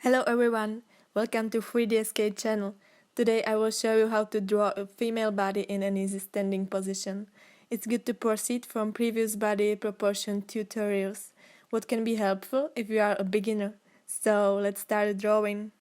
Hello everyone, welcome to 3D Skate channel. Today I will show you how to draw a female body in an easy standing position. It's good to proceed from previous body proportion tutorials. What can be helpful if you are a beginner? So let's start drawing.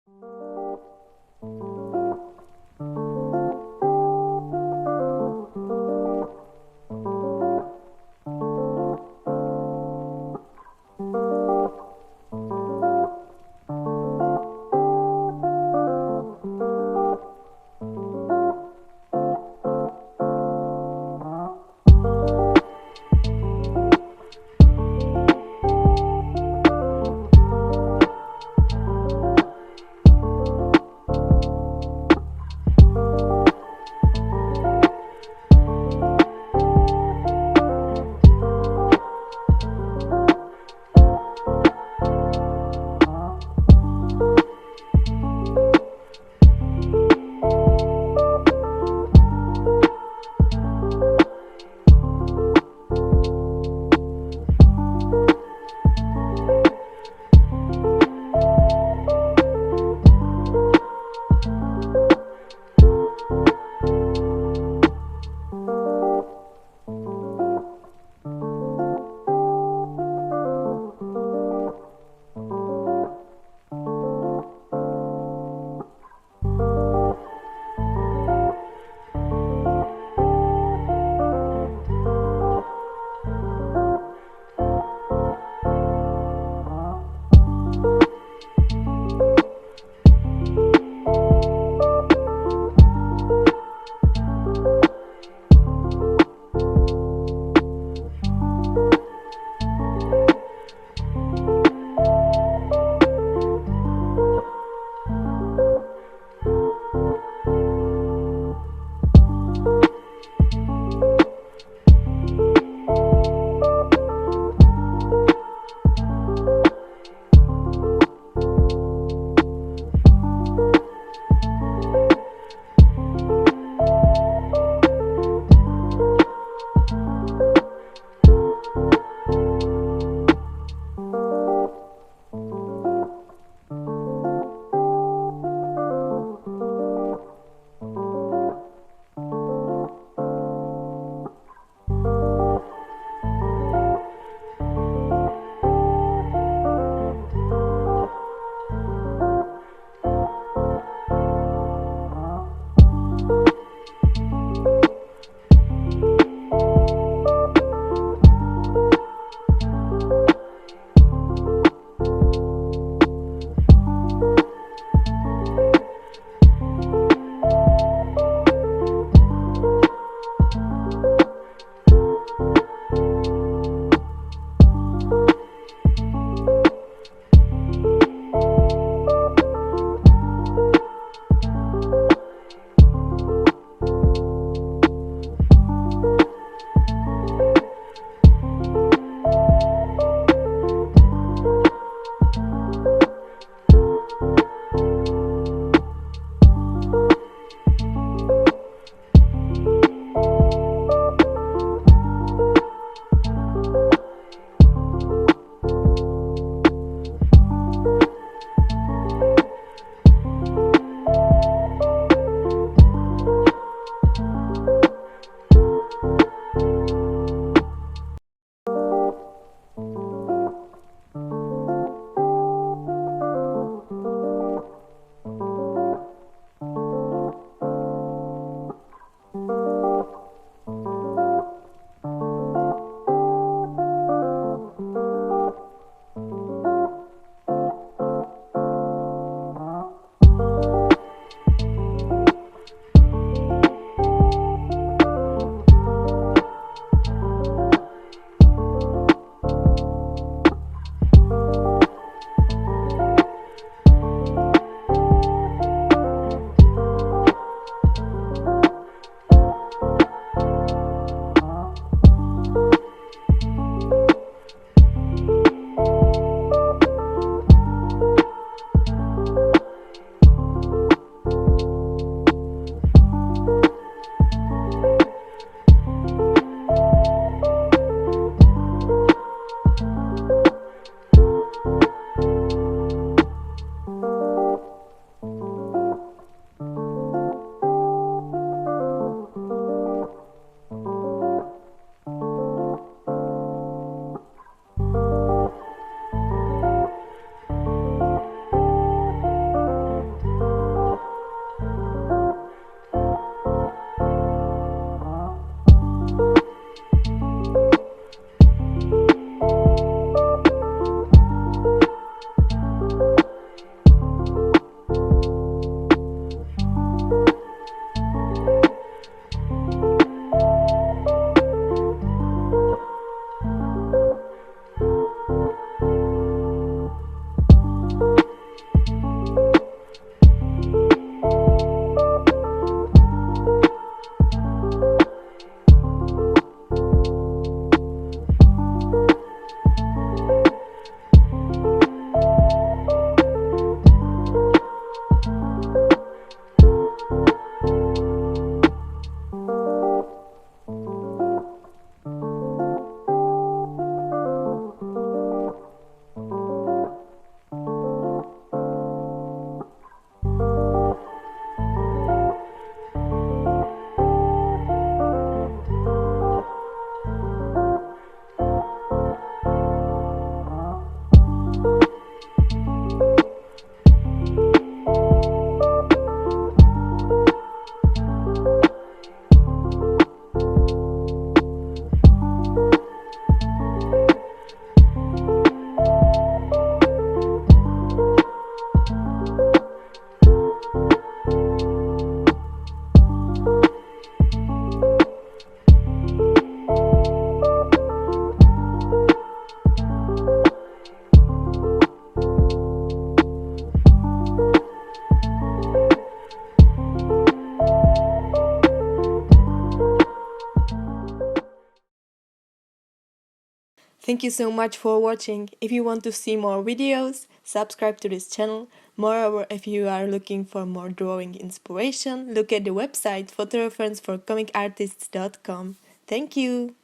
Thank you so much for watching. If you want to see more videos, subscribe to this channel. Moreover, if you are looking for more drawing inspiration, look at the website photoreferenceforcomicartists.com. Thank you!